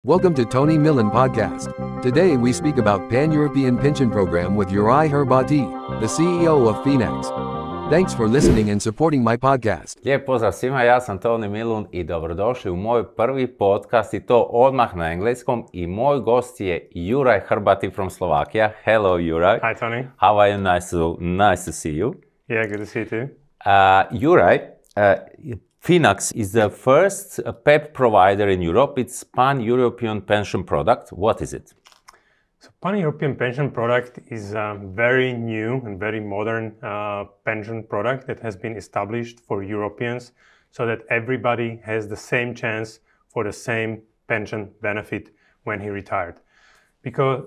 Welcome to Tony Millen Podcast. Today we speak about Pan-European Pension Program with Juraj Hrbatý, the CEO of Finax. Thanks for listening and supporting my podcast. Lijep pozdrav svima, ja sam Tony Millen i dobrodošli u moj prvi podcast i to odmah na engleskom i moj gost je Juraj Hrbatý from Slovakia. Hello Juraj. Hi Tony. How are you? Nice to see you. Yeah, good to see you too. Juraj, Finax is the first PEPP provider in Europe. It's Pan-European pension product. What is it? So Pan-European pension product is a very new and very modern pension product that has been established for Europeans so that everybody has the same chance for the same pension benefit when he retired. Because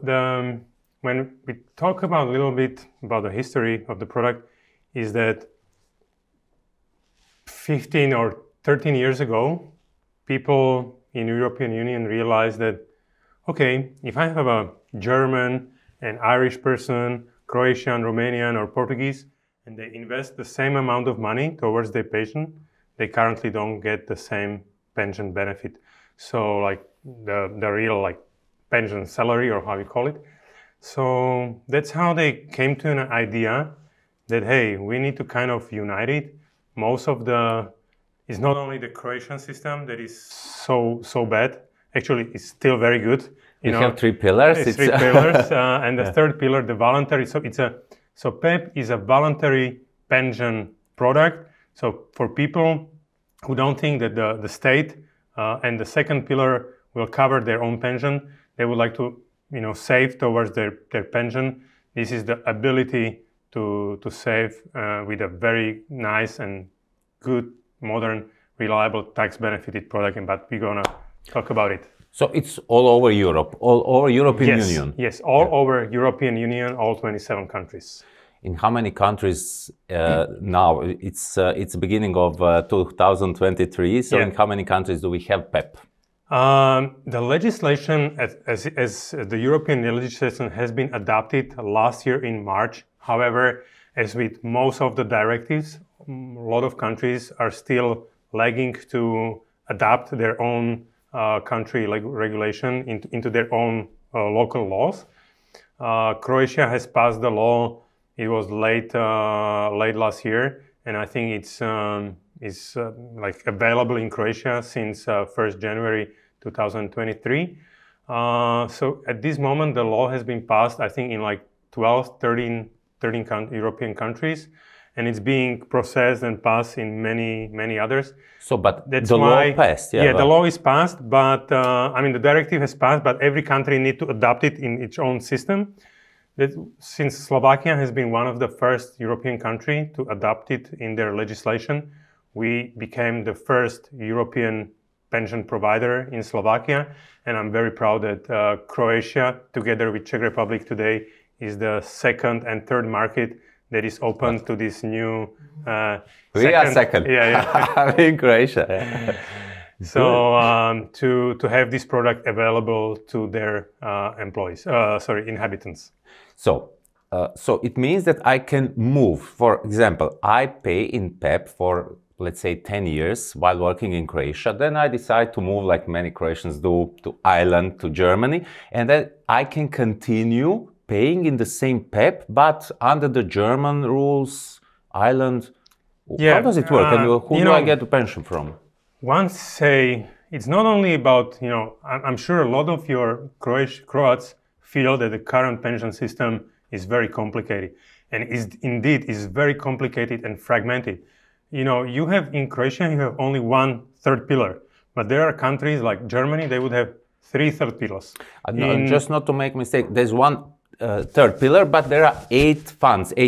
when we talk about a little bit about the history of the product is that 15 or 13 years ago, people in the European Union realized that, okay, if I have a German, an Irish person, Croatian, Romanian, or Portuguese, and they invest the same amount of money towards their pension, they currently don't get the same pension benefit. So like the real like pension salary, or how you call it. So that's how they came to an idea that, hey, we need to kind of unite it. It's not only the Croatian system that is so bad. Actually, it's still very good. You have three pillars. It's three pillars, and the third pillar, the voluntary. So PEPP is a voluntary pension product. So for people who don't think that the state and the second pillar will cover their own pension, they would like to save towards their pension. This is the ability to save with a very nice and good, modern, reliable, tax-benefited product, but we're gonna talk about it. So it's all over Europe, all over European Union? Yes, all over European Union, all 27 countries. In how many countries now? It's the beginning of 2023, so in how many countries do we have PEPP? The legislation, as the European legislation has been adopted last year in March. However, as with most of the directives, a lot of countries are still lagging to adopt their own country regulation into their own local laws. Croatia has passed the law. It was late last year, and I think it's like available in Croatia since 1st January 2023. So at this moment, the law has been passed, I think, in like 12, 13 European countries, and it's being processed and passed in many others. So, but that's the law passed? Yeah, the law is passed, but the directive has passed, but every country needs to adopt it in its own system. Since Slovakia has been one of the first European country to adopt it in their legislation, we became the first European pension provider in Slovakia, and I'm very proud that Croatia, together with Czech Republic today, is the second and third market that is open to this new we are second. Yeah. In Croatia. So to have this product available to their inhabitants. So it means that I can move. For example, I pay in PEPP for, let's say, 10 years while working in Croatia. Then I decide to move, like many Croatians do, to Ireland, to Germany, and then I can continue paying in the same PEPP, but under the German rules, Ireland. Yeah, how does it work? And who do I get the pension from? It's not only about, I'm sure a lot of your Croats feel that the current pension system is very complicated, and indeed is very complicated and fragmented. You have in Croatia, you have only one third pillar, but there are countries like Germany, they would have three third pillars. Just not to make mistake, there's one third pillar, but there are 8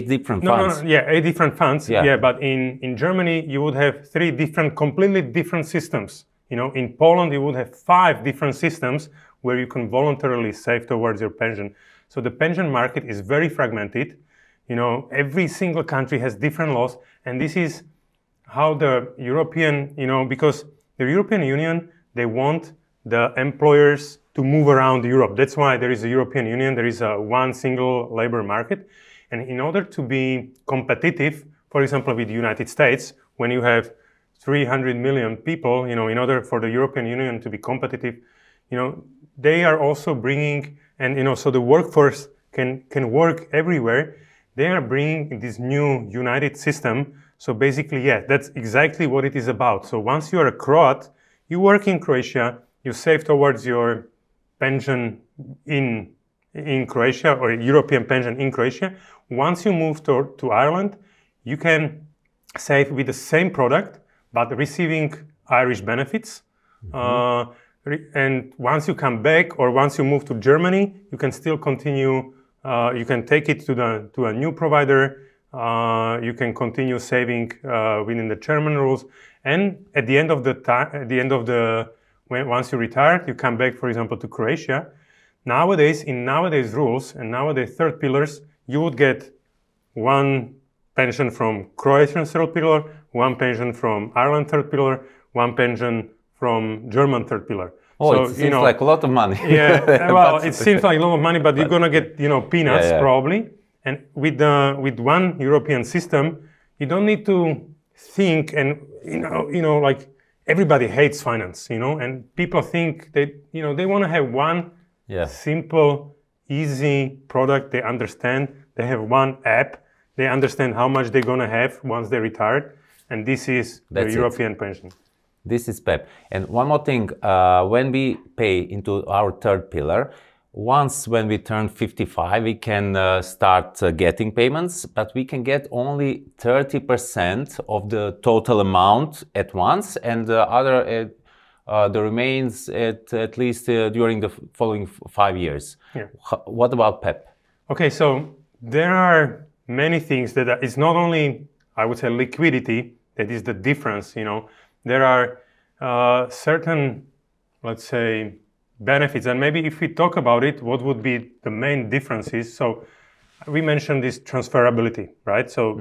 different funds. No, 8 different funds. Yeah, but in Germany, you would have 3 completely different systems. In Poland, you would have 5 different systems where you can voluntarily save towards your pension. So the pension market is very fragmented. Every single country has different laws, and this is how the European, because the European Union, they want the employers to move around Europe. That's why there is a European Union, there is one single labor market. And in order to be competitive, for example, with the United States, when you have 300 million people, in order for the European Union to be competitive, they are also bringing, and so the workforce can work everywhere. They are bringing this new united system. So basically, yeah, that's exactly what it is about. So once you are a Croat, you work in Croatia, you save towards your pension in Croatia, or European pension in Croatia. Once you move to Ireland, you can save with the same product, but receiving Irish benefits. And once you come back, or once you move to Germany, you can still continue. You can take it to a new provider. You can continue saving within the German rules. And at the end of the time, once you retire, you come back, for example, to Croatia. Nowadays, in nowadays rules and nowadays third pillars, you would get one pension from Croatian third pillar, one pension from Ireland third pillar, one pension from German third pillar. Oh, so, it seems like a lot of money. Yeah, well, it seems like a lot of money, but you're gonna get peanuts probably. And with one European system, you don't need to think, and like everybody hates finance, and people think that they want to have one simple, easy product they understand. They have one app. They understand how much they're gonna have once they're retired, and this is the European pension. This is PEPP. And one more thing, when we pay into our third pillar, once when we turn 55, we can start getting payments, but we can get only 30% of the total amount at once, and the remains at least during the following 5 years. Yeah. What about PEPP? Okay, so there are many things that it's not only, I would say, liquidity that is the difference. There are certain, let's say, benefits, and maybe if we talk about it, what would be the main differences? So we mentioned this transferability, right? So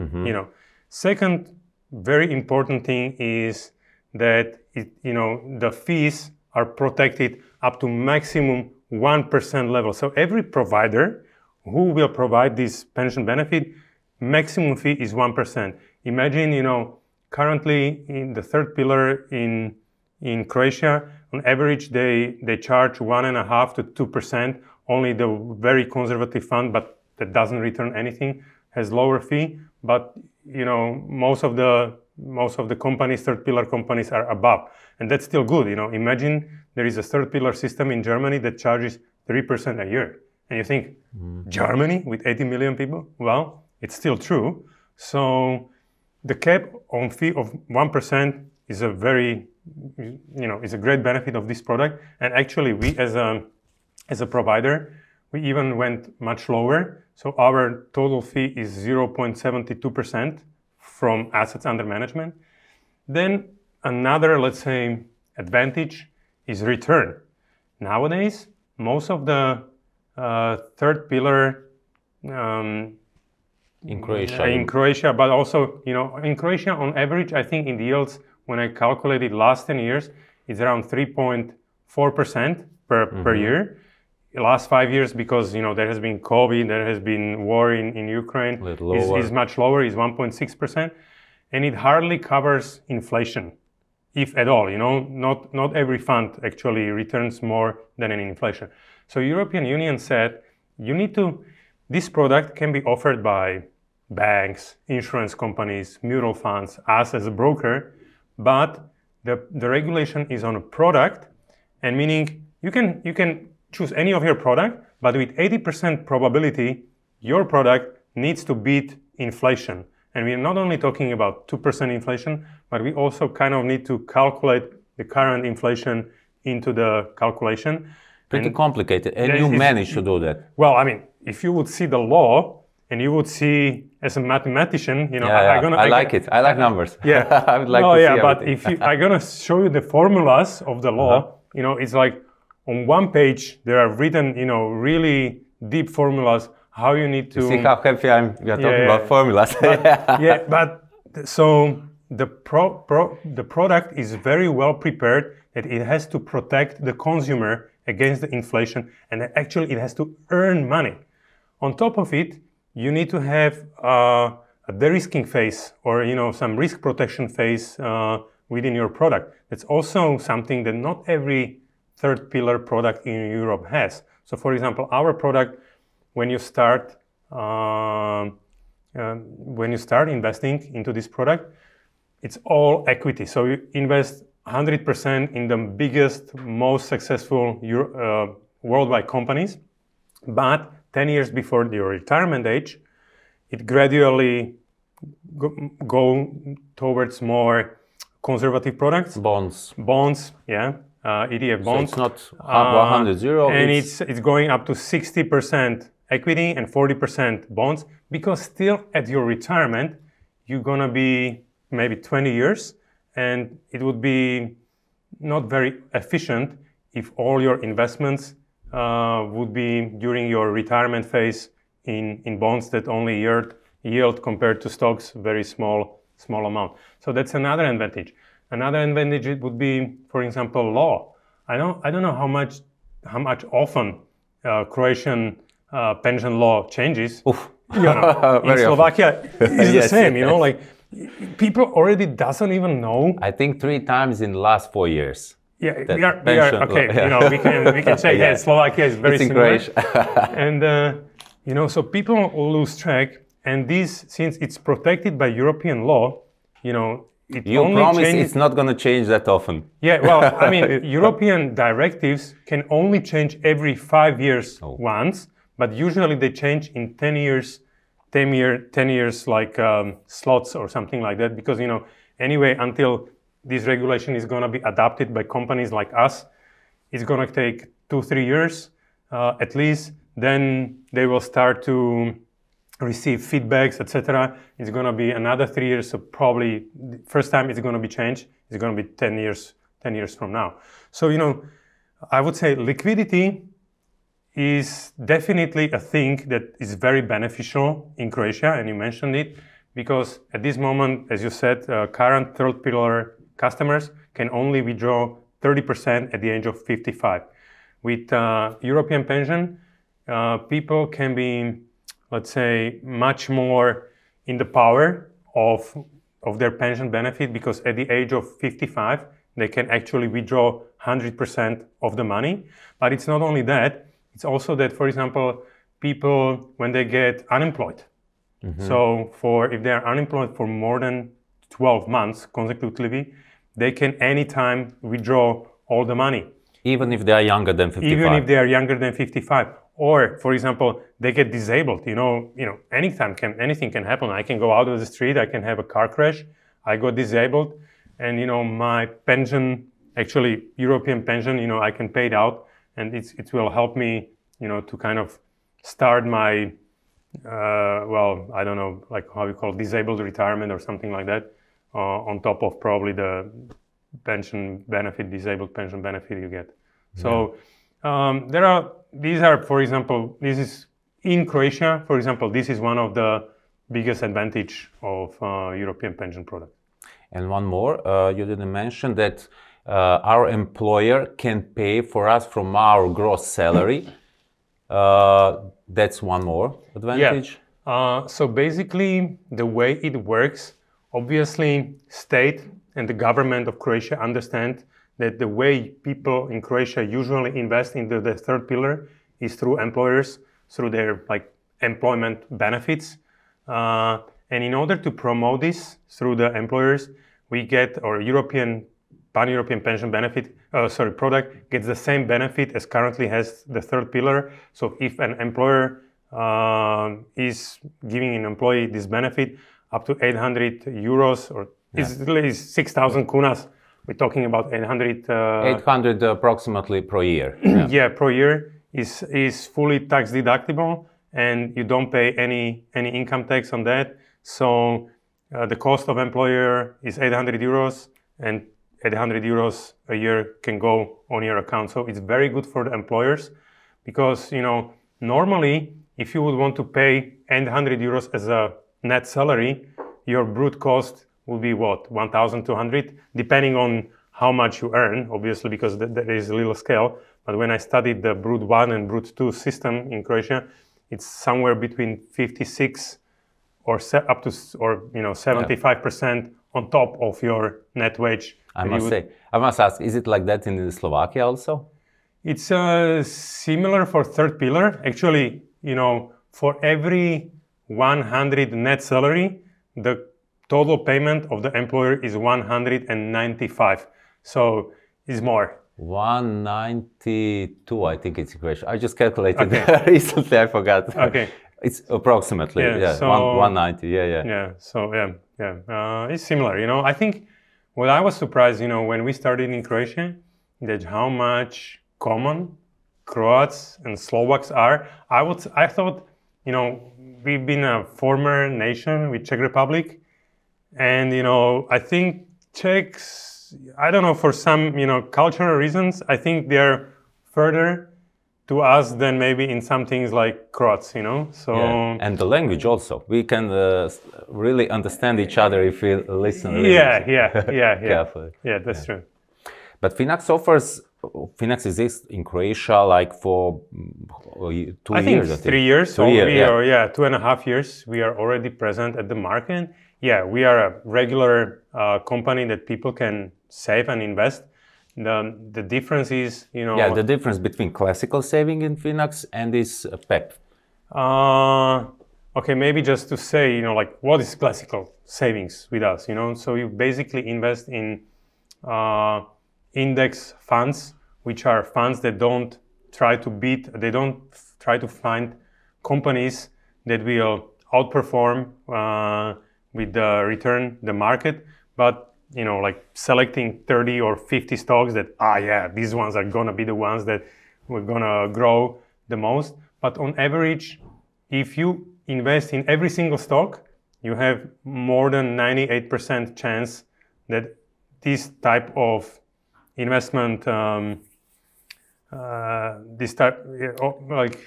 second very important thing is that the fees are protected up to maximum 1% level. So every provider who will provide this pension benefit, maximum fee is 1%. Imagine, currently in the third pillar in Croatia, on average, they charge 1.5% to 2%. Only the very conservative fund, but that doesn't return anything, has lower fee. But most of the companies, third pillar companies, are above, and that's still good. Imagine there is a third pillar system in Germany that charges 3% a year, and you think Germany with 80 million people? Well, it's still true. So the cap on fee of 1% is a very is a great benefit of this product. And actually, we as a provider, we even went much lower. So our total fee is 0.72% from assets under management. Then another, let's say, advantage is return. Nowadays, most of the third pillar in Croatia, but also in Croatia, on average, I think in the yields, when I calculated last 10 years, it's around 3.4% per year. The last 5 years, because there has been COVID, there has been war in Ukraine, is much lower, is 1.6%, and it hardly covers inflation, if at all. Not every fund actually returns more than an inflation. So European Union said this product can be offered by banks, insurance companies, mutual funds, us as a broker. But the regulation is on a product, and meaning you can choose any of your product, but with 80% probability, your product needs to beat inflation. And we are not only talking about 2% inflation, but we also kind of need to calculate the current inflation into the calculation. Pretty complicated, and you managed to do that. Well, I mean, if you would see the law, and you would see, as a mathematician, I like it. I like numbers. Yeah, I would like to see everything. But if I'm gonna show you the formulas of the law, it's like on one page there are written, really deep formulas how you need to. You see how happy I am. We are talking about formulas. But so the product is very well prepared that it has to protect the consumer against the inflation, and actually it has to earn money. On top of it, you need to have a de-risking phase, or some risk protection phase within your product. That's also something that not every third pillar product in Europe has. So for example, our product, when you start investing into this product, it's all equity. So you invest 100% in the biggest, most successful worldwide companies. But 10 years before your retirement age, it gradually go towards more conservative products. Bonds, yeah. ETF bonds. So it's not 100-0. And it's going up to 60% equity and 40% bonds, because still at your retirement, you're gonna be maybe 20 years, and it would be not very efficient if all your investments would be during your retirement phase in bonds that only yield compared to stocks very small amount. So that's another advantage. Another advantage it would be, for example, law. I don't know how much often Croatian pension law changes. Oof. In Slovakia, it's the same. Like people already doesn't even know. I think 3 times in the last 4 years. Yeah, we are okay. We can say that Slovakia is very similar. And so people lose track. And this, since it's protected by European law, You promise it's not going to change that often. Yeah, well, I mean, European directives can only change every 5 years once, but usually they change in 10 years, 10 years like slots or something like that, because, anyway, until this regulation is going to be adopted by companies like us, it's going to take 2-3 years at least. Then they will start to receive feedbacks, etc. It's going to be another 3 years. So probably the first time it's going to be changed, it's going to be 10 years from now. So, I would say liquidity is definitely a thing that is very beneficial in Croatia, and you mentioned it, because at this moment, as you said, current third pillar customers can only withdraw 30% at the age of 55. With European pension, people can be, let's say, much more in the power of their pension benefit, because at the age of 55, they can actually withdraw 100% of the money. But it's not only that, it's also that, for example, people, when they get unemployed, so if they are unemployed for more than 12 months consecutively, they can anytime withdraw all the money. Even if they are younger than 55. Even if they are younger than 55. Or, for example, they get disabled. Anything can happen. I can go out of the street, I can have a car crash, I got disabled, and my pension, actually European pension, I can pay it out, and it will help me, to kind of start my, I don't know, like how you call it, disabled retirement or something like that, on top of probably the pension benefit, disabled pension benefit you get. So these are, for example, this is in Croatia, for example, this is one of the biggest advantage of European pension product. And one more, you didn't mention that our employer can pay for us from our gross salary. That's one more advantage. Yeah. So basically, the way it works, obviously, state and the government of Croatia understand that the way people in Croatia usually invest into the third pillar is through employers, through their employment benefits. And in order to promote this through the employers, we get our pan-European pension benefit, product gets the same benefit as currently has the third pillar. So if an employer is giving an employee this benefit up to 800 euros, or it's 6,000 kunas, we're talking about 800 approximately per year. Yeah, per year is fully tax deductible, and you don't pay any income tax on that. So the cost of employer is 800 euros, and 800 euros a year can go on your account. So it's very good for the employers, because normally if you would want to pay 800 euros as a net salary, your brute cost will be what, 1,200, depending on how much you earn, obviously, because there is a little scale. But when I studied the Brute 1 and Brute 2 system in Croatia, it's somewhere between 56 or 75% on top of your net wage. I must ask, is it like that in Slovakia also? It's similar for third pillar. Actually, for every 100 net salary, the total payment of the employer is 195. So it's more. 192, I think it's equation. I just calculated recently. I forgot. Okay. It's approximately 190. It's similar. I think what I was surprised, when we started in Croatia, that how much common Croats and Slovaks are. I thought, we've been a former nation with Czech Republic, and I think Czechs, I don't know, for some cultural reasons, I think they're further to us than maybe in some things like Croats, So and the language also. We can really understand each other if we listen. Carefully. Yeah, that's true. But Finax exists in Croatia like for 2 years. I think 3 years. 2 years, or 2.5 years. We are already present at the market. Yeah, we are a regular company that people can save and invest. The difference is, the difference between classical saving in Finax and this PEPP. Okay, maybe just to say, what is classical savings with us, So you basically invest in index funds, which are funds that don't try to find companies that will outperform with the return the market, but selecting 30 or 50 stocks that, these ones are gonna be the ones that we're gonna grow the most. But on average, if you invest in every single stock, you have more than 98% chance that this type of investment,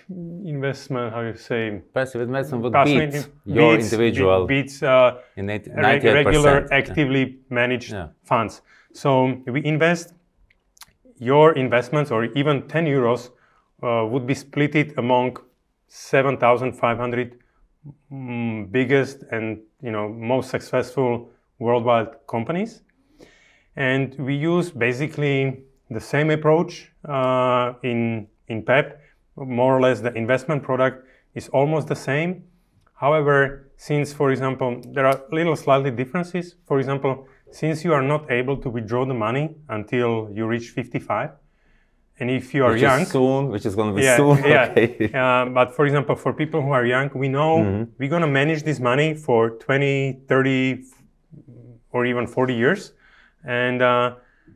investment, how you say? Passive investment would beat your individual. Beats in 98%. Regular, actively managed funds. So we invest, your investments, or even 10 euros, would be split among 7,500 biggest and most successful worldwide companies. And we use basically the same approach in PEPP. More or less the investment product is almost the same. However, since, for example, there are little slightly differences. For example, since you are not able to withdraw the money until you reach 55, and if you are young, which is going to be soon. Okay. But for example, for people who are young, we know we're going to manage this money for 20, 30, or even 40 years. And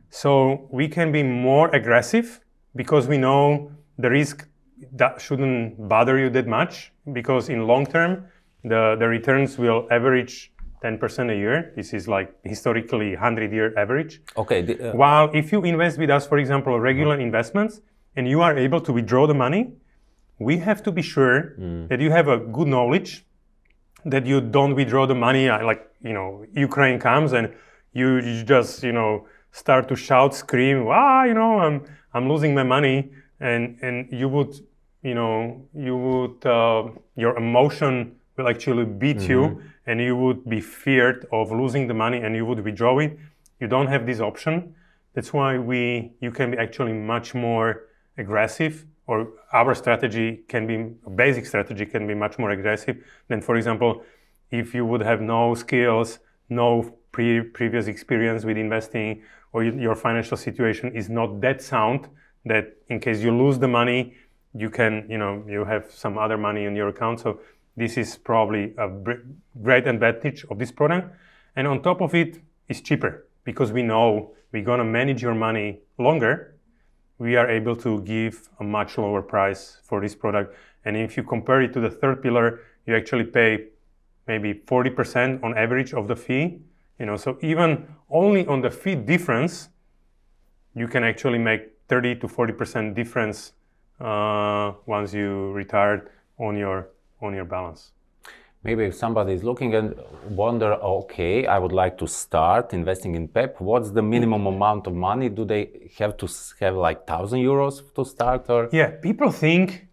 so we can be more aggressive because we know the risk that shouldn't bother you that much, because in long term, the returns will average 10% a year. This is like historically 100-year average. Okay. While if you invest with us, for example, regular investments, and you are able to withdraw the money, we have to be sure that you have a good knowledge that you don't withdraw the money Ukraine comes and you just start to shout, scream, I'm losing my money, and you would your emotion will actually beat you, and you would be feared of losing the money, and you would withdraw it. You don't have this option. That's why you can be actually much more aggressive, or our basic strategy can be much more aggressive than, for example, if you would have no skills, no previous experience with investing, or your financial situation is not that sound that in case you lose the money, you can, you have some other money in your account. So this is probably a great advantage of this product. And on top of it, it's cheaper because we know we're going to manage your money longer. We are able to give a much lower price for this product. And if you compare it to the third pillar, you actually pay maybe 40% on average of the fee. So even only on the fee difference, you can actually make 30 to 40% difference once you retired on your balance. Maybe if somebody is looking and wonder, okay, I would like to start investing in PEPP, what's the minimum amount of money? Do they have to have like 1,000 euros to start? Or? Yeah, people think,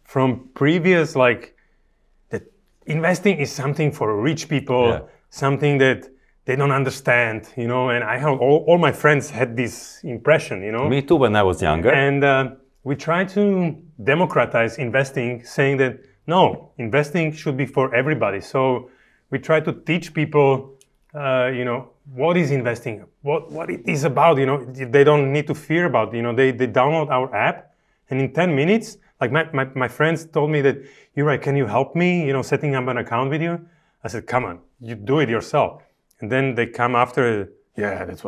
from previous, that investing is something for rich people, something that they don't understand, and I have all my friends had this impression, Me too when I was younger. And we try to democratize investing, saying that no, investing should be for everybody. So we try to teach people, what is investing, what it is about. They don't need to fear about. They download our app, and in 10 minutes, like my friends told me that, Juraj, can you help me, setting up an account with you? I said, come on, you do it yourself. And then they come after. Yeah, that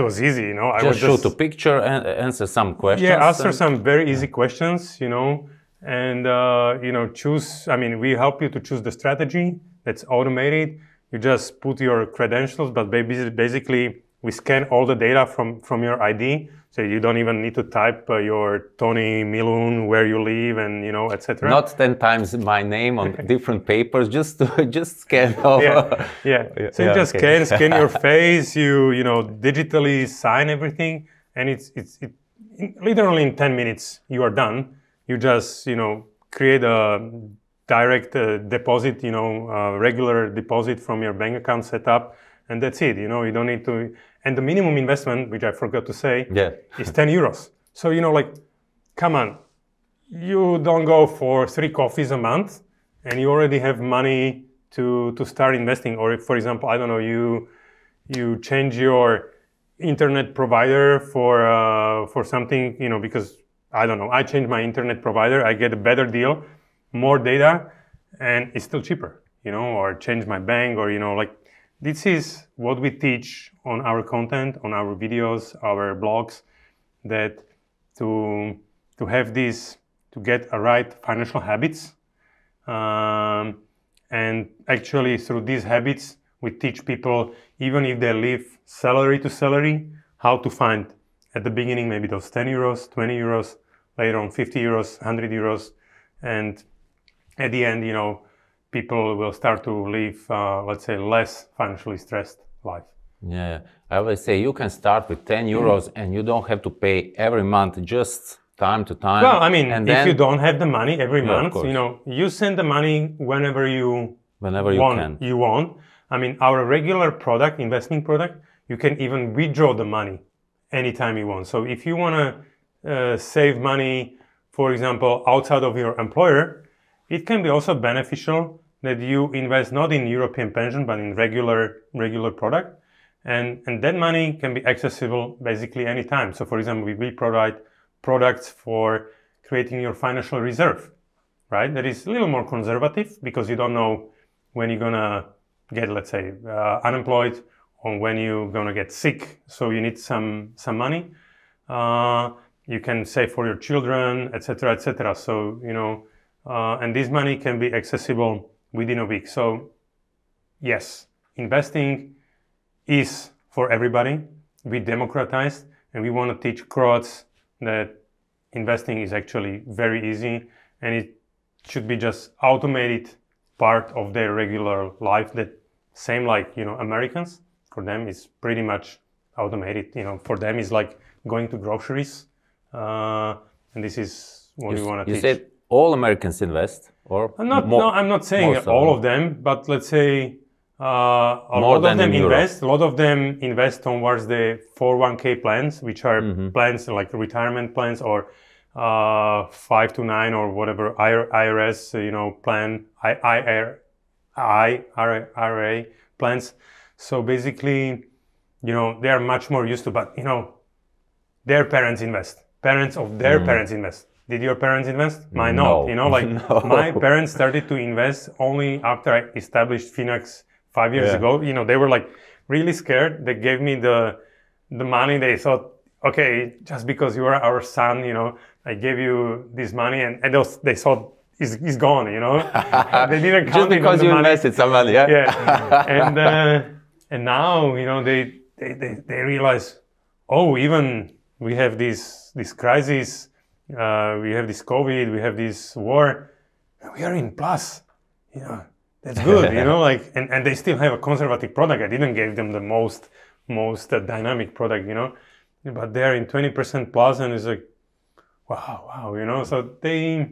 was easy, I just shoot a picture and answer some questions. Yeah, answer some very easy questions, and choose. I mean, we help you to choose the strategy that's automated. You just put your credentials, but basically we scan all the data from your ID, so you don't even need to type your Tony Milun, where you live, and etc. Not 10 times my name on different papers, just scan over. Yeah. So you just scan your face. You digitally sign everything, and it's literally in 10 minutes you are done. You just create a direct deposit, regular deposit from your bank account setup, and that's it. You don't need to. And the minimum investment, which I forgot to say, is 10 euros. So, come on, you don't go for 3 coffees a month and you already have money to start investing. Or if, for example, I don't know, you change your internet provider for something, because, I don't know, I change my internet provider, I get a better deal, more data, and it's still cheaper, or change my bank, or, this is what we teach on our content, on our videos, our blogs, that to have this, to get a right financial habits. And actually through these habits, we teach people, even if they live salary to salary, how to find at the beginning maybe those 10 euros, 20 euros, later on 50 euros, 100 euros. And at the end, people will start to live, let's say, less financially stressed life. Yeah, I always say you can start with 10 euros and you don't have to pay every month, just time to time. Well, I mean, if you don't have the money every month, you send the money whenever you want. I mean, our regular product, investment product, you can even withdraw the money anytime you want. So if you want to save money, for example, outside of your employer, it can be also beneficial that you invest not in European pension, but in regular product. And that money can be accessible basically anytime. So for example, we provide products for creating your financial reserve, right? That is a little more conservative because you don't know when you're gonna get, let's say, unemployed, or when you're gonna get sick. So you need some money. You can save for your children, etc., etc. So, and this money can be accessible within a week. So yes, investing is for everybody. We democratized, and we want to teach Croats that investing is actually very easy, and it should be just automated part of their regular life. That same like, Americans, for them is pretty much automated. For them is like going to groceries, and this is what we want to teach. You said all Americans invest, or I'm not saying all of them, but let's say a lot of them invest. A lot of them invest towards the 401k plans, which are plans like retirement plans, or 5 to 9 or whatever IRS, plan, IRA plans. So basically, they are much more used to, but their parents invest. Parents of their parents invest. Did your parents invest? Mine not. No. My parents started to invest only after I established Finax 5 years ago. They were like really scared. They gave me the money. They thought, okay, just because you are our son, I gave you this money, and they thought it's gone. They didn't count just because you invested some money. Yeah. And now they realize, oh, even we have this crisis, we have this COVID, we have this war, we are in plus. That's good. And they still have a conservative product. I didn't give them the most dynamic product, but they're in 20% plus, and it's like, wow. So the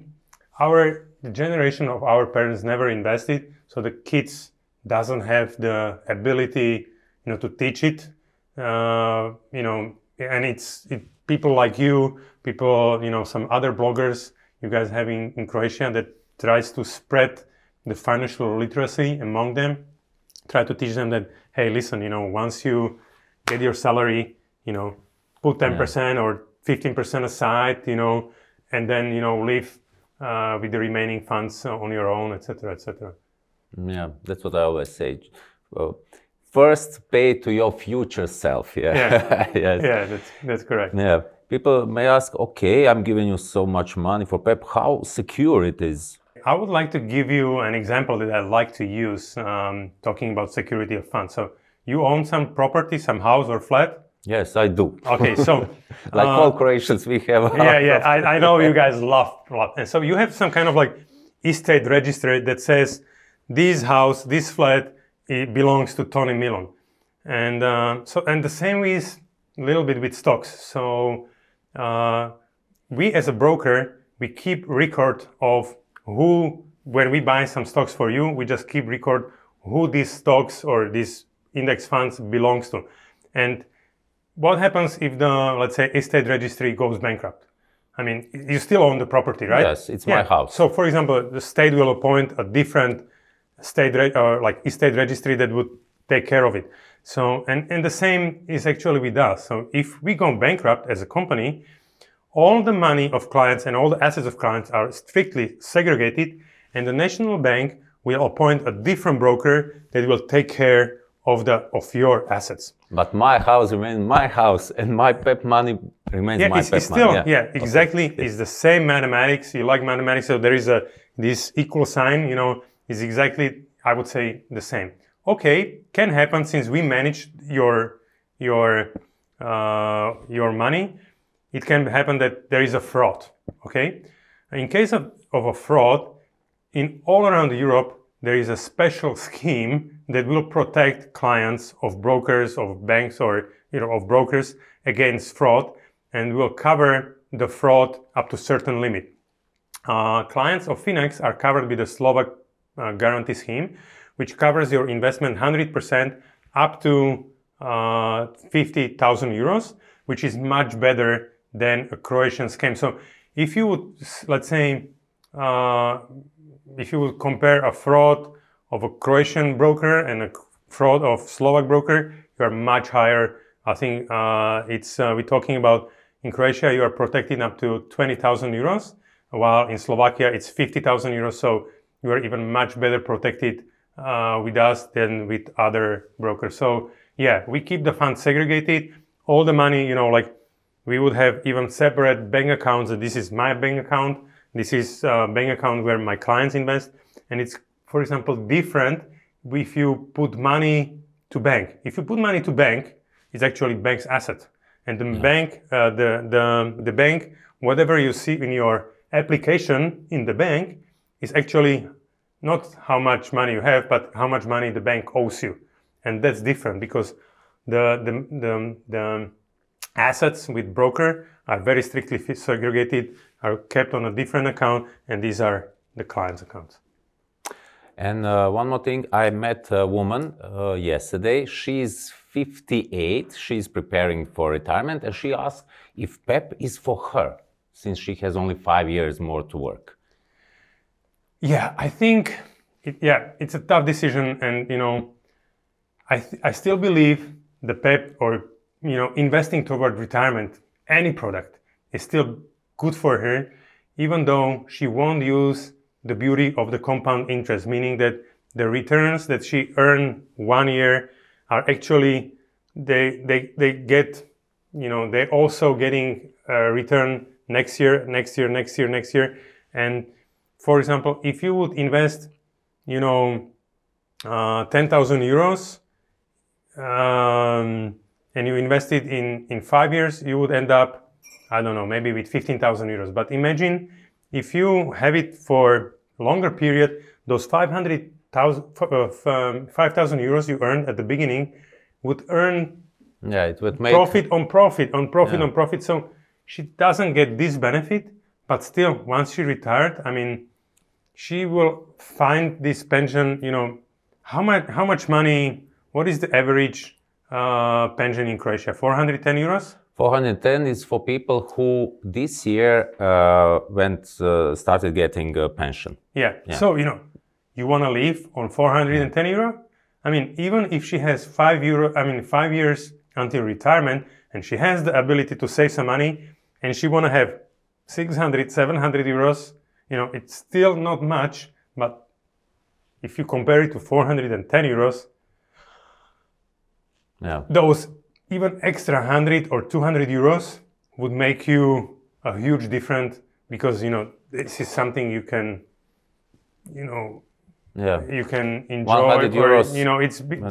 generation of our parents never invested, so the kids doesn't have the ability, to teach it, and it's people like you, people, some other bloggers you guys have in Croatia that tries to spread the financial literacy among them, try to teach them that, hey, listen, once you get your salary, put 10% or 15% aside, and then, live with the remaining funds on your own, etc., etc. Yeah, that's what I always say. First, pay to your future self. Yeah, yes. Yeah, that's correct. Yeah, people may ask, okay, I'm giving you so much money for PEPP. How secure it is? I would like to give you an example that I like to use talking about security of funds. So you own some property, some house or flat? Yes, I do. Okay, so like all Croatians, we have. I know you guys love, and so you have some kind of like estate register that says this house, this flat, it belongs to Tony Milon, and and the same is a little bit with stocks. So we as a broker, we keep record of who, when we buy some stocks for you, we just keep record who these stocks or these index funds belongs to, and what happens if the, let's say, estate registry goes bankrupt? I mean, you still own the property, right? Yes, it's my house. So, for example, the state will appoint a different state like estate registry that would take care of it. So, and the same is actually with us. So, if we go bankrupt as a company, all the money of clients and all the assets of clients are strictly segregated, and the national bank will appoint a different broker that will take care of your assets. But my house remains my house, and my PEPP money remains my PEPP money. Yeah, exactly. Okay. It's the same mathematics. You like mathematics, so there is this equal sign. Is exactly, I would say, the same. Okay, can happen since we manage your money. It can happen that there is a fraud. Okay, in case of a fraud, in all around Europe, there is a special scheme that will protect clients of brokers, of banks, or of brokers against fraud, and will cover the fraud up to certain limit. Clients of Finax are covered with the Slovak guarantee scheme, which covers your investment 100% up to 50,000 euros, which is much better than a Croatian scheme. So if you would, let's say, if you would compare a fraud of a Croatian broker and a fraud of Slovak broker, you are much higher. I think we're talking about in Croatia, you are protected up to 20,000 euros, while in Slovakia, it's 50,000 euros. So you are even much better protected with us than with other brokers. So yeah, we keep the funds segregated. All the money, like we would have even separate bank accounts. This is my bank account. This is a bank account where my clients invest. And it's, for example, different if you put money to bank. If you put money to bank, it's actually bank's asset. And the bank, the bank, whatever you see in your application in the bank is actually not how much money you have, but how much money the bank owes you. And that's different because the assets with broker are very strictly segregated, are kept on a different account, and these are the client's accounts. And one more thing, I met a woman yesterday. She's 58, she's preparing for retirement, and she asked if PEPP is for her, since she has only 5 years more to work. Yeah, I think, it's a tough decision, and I still believe the PEPP or investing toward retirement, any product is still good for her, even though she won't use the beauty of the compound interest, meaning that the returns that she earned 1 year are actually they get they're also getting a return next year, and for example, if you would invest 10,000 euros and you invest it in 5 years, you would end up, I don't know, maybe with 15,000 euros. But imagine if you have it for a longer period, those 5,000 euros you earned at the beginning would earn it would make profit on profit. So she doesn't get this benefit, but still, once she retired, I mean, she will find this pension, how much money, what is the average pension in Croatia? 410 euros? 410 is for people who this year started getting a pension. Yeah. So, you want to live on 410 euro? I mean, even if she has 5 years until retirement, and she has the ability to save some money, and she want to have 600, 700 euros, it's still not much, but if you compare it to 410 euros, those even extra 100 or 200 euros would make you a huge difference, because, this is something you can, you can enjoy. 100 euros.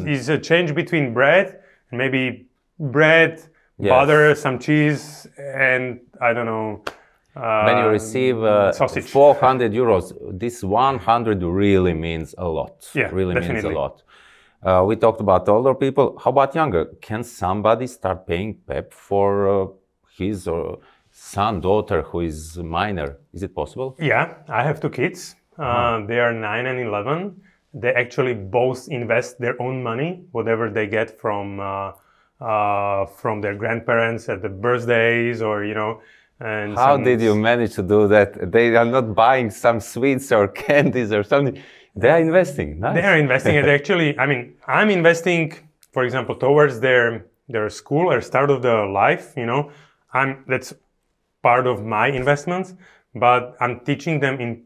It's a change between bread and maybe bread, butter, some cheese, and I don't know. When you receive sausage. 400 euros, this 100 really means a lot. Yeah, really definitely. means a lot. We talked about older people. How about younger? Can somebody start paying PEPP for his or son, daughter who is minor? Is it possible? Yeah, I have 2 kids. They are 9 and 11. They actually both invest their own money, whatever they get from their grandparents at the birthdays, or And how did you manage to do that? They are not buying some sweets or candies or something. They are investing. Nice. They are investing. And actually, I'm investing, for example, towards their school or start of their life. That's part of my investments, but I'm teaching them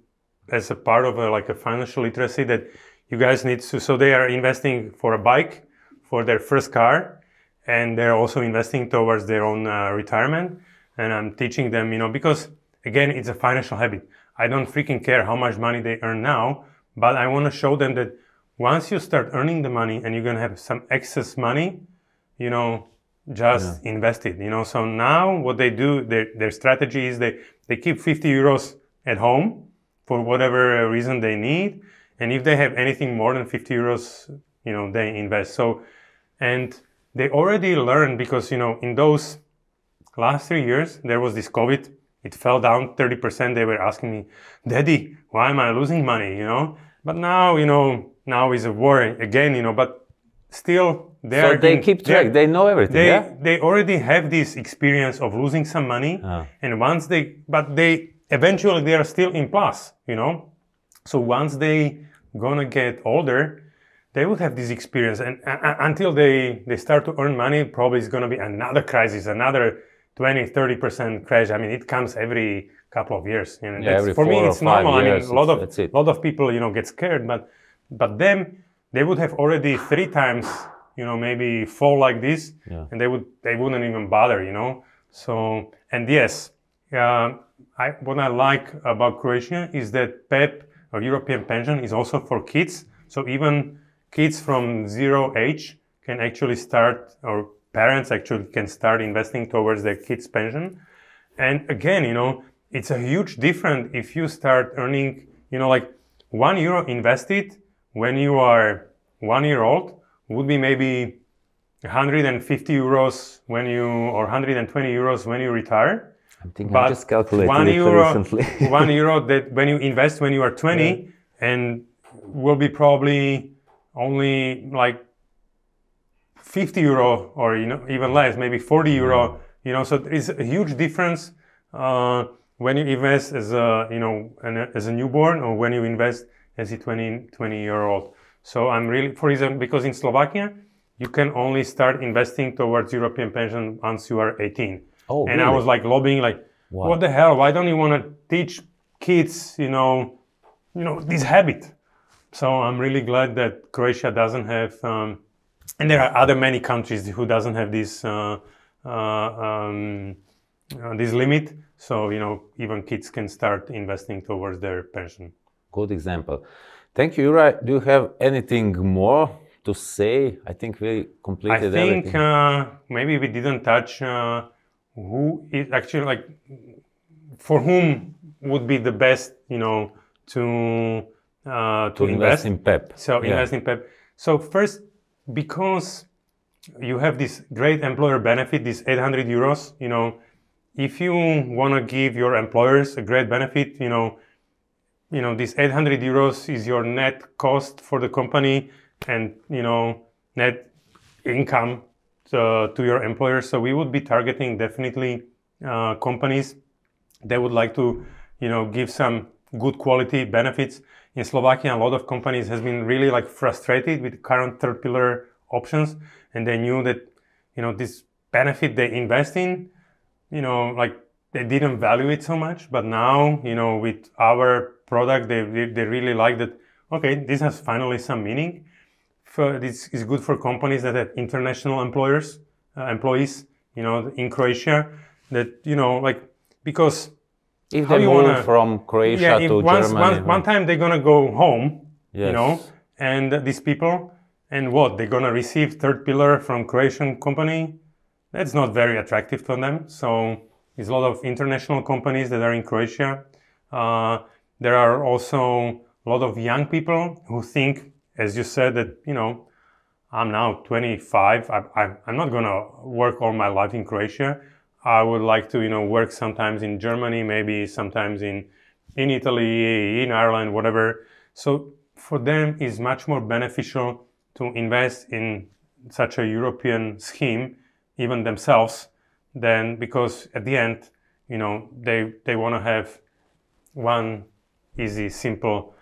as a part of a financial literacy that you guys need to. So they are investing for a bike, for their first car, and they're also investing towards their own retirement. And I'm teaching them, because again, it's a financial habit. I don't freaking care how much money they earn now, but I want to show them that once you start earning the money and you're going to have some excess money, just invest it, So now what they do, their strategy is they keep 50 euros at home for whatever reason they need. And if they have anything more than 50 euros, they invest. So, and they already learned, because, in those last 3 years, there was this COVID. It fell down 30%. They were asking me, Daddy, why am I losing money? But now, now is a war again, but still they keep track. They know everything. They already have this experience of losing some money. And once they eventually they are still in plus, So once they gonna get older, they would have this experience. And until they start to earn money, probably it's gonna be another crisis, another 20-30% crash. It comes every couple of years. Every for 4 me, or it's 5 normal. years, A lot of people, get scared, but them, they would have already 3 times, maybe fall like this, and they wouldn't even bother, So, and yes, what I like about Croatia is that PEPP, or European pension, is also for kids. So even kids from 0 age can actually start, or parents actually can start investing towards their kids' pension. And again, it's a huge difference if you start earning, like €1 invested when you are 1 year old would be maybe 150 euros or 120 euros when you retire. I'm thinking I just calculated it recently. €1 that when you invest when you are 20 and will be probably only like 50 euro or even less, maybe 40 euro. So there is a huge difference when you invest as as a newborn, or when you invest as a 20-year-old. So I'm really, for example, because in Slovakia you can only start investing towards European pension once you are 18. Oh, and really? I was like lobbying, like, what the hell? Why don't you want to teach kids, this habit? So I'm really glad that Croatia doesn't have. And there are other many countries who doesn't have this this limit. So even kids can start investing towards their pension. Good example. Thank you, Juraj. Do you have anything more to say? I think we completed everything. I think maybe we didn't touch who is actually for whom would be the best to invest in PEPP. So invest in PEPP. So first, because you have this great employer benefit, this 800 euros, if you want to give your employers a great benefit, this 800 euros is your net cost for the company, and, net income to your employers. So we would be targeting definitely companies that would like to, give some good quality benefits. In Slovakia, a lot of companies has been really like frustrated with current third pillar options, and they knew that, this benefit they invest in, like they didn't value it so much. But now, with our product, they really like that. Okay, this has finally some meaning. This is good for companies that have international employees, in Croatia. That because if they move from Croatia to Germany, one time they're gonna go home, yes. And these people, and what they're gonna receive third pillar from Croatian company, that's not very attractive to them. So there's a lot of international companies that are in Croatia. There are also a lot of young people who think, as you said, that I'm now 25. I'm not gonna work all my life in Croatia. I would like to, work sometimes in Germany, maybe sometimes in Italy, in Ireland, whatever. So for them, it's much more beneficial to invest in such a European scheme, even themselves, than because at the end, they want to have one easy, simple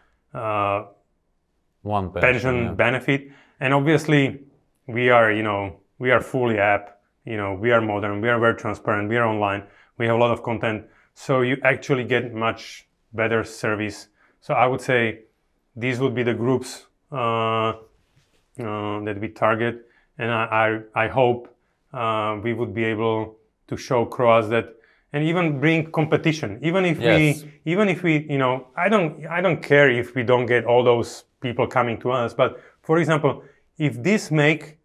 one pension benefit. And obviously, we are fully app. We are modern, we are very transparent, we are online, we have a lot of content. So you actually get much better service. So I would say these would be the groups that we target. And I hope we would be able to show Croats that, and even bring competition. Even if we, I don't care if we don't get all those people coming to us. But for example, if this make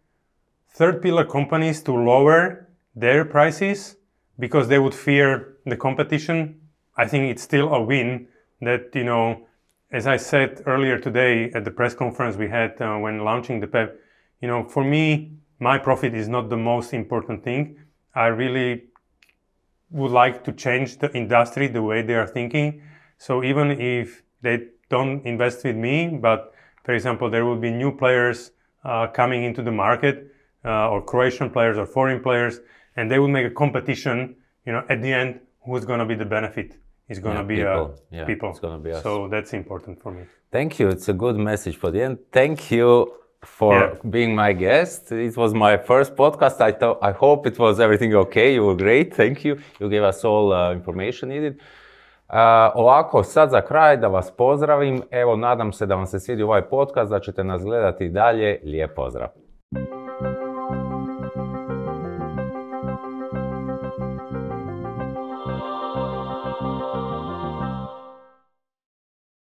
third pillar companies to lower their prices because they would fear the competition, I think it's still a win that, as I said earlier today at the press conference we had when launching the PEPP, for me, my profit is not the most important thing. I really would like to change the industry, the way they are thinking. So even if they don't invest with me, but for example, there will be new players coming into the market, or Croatian players or foreign players, and they will make a competition, at the end, who's going to be the benefit? It's going to be people. It's going to be us. So that's important for me. Thank you. It's a good message for the end. Thank you for being my guest. It was my first podcast. I hope it was everything okay. You were great. Thank you. You gave us all information needed. Ovako, sad za kraj da vas pozdravim. Evo, nadam se da vam se svidio ovaj podcast, da ćete nas gledati i dalje. Lijep pozdrav.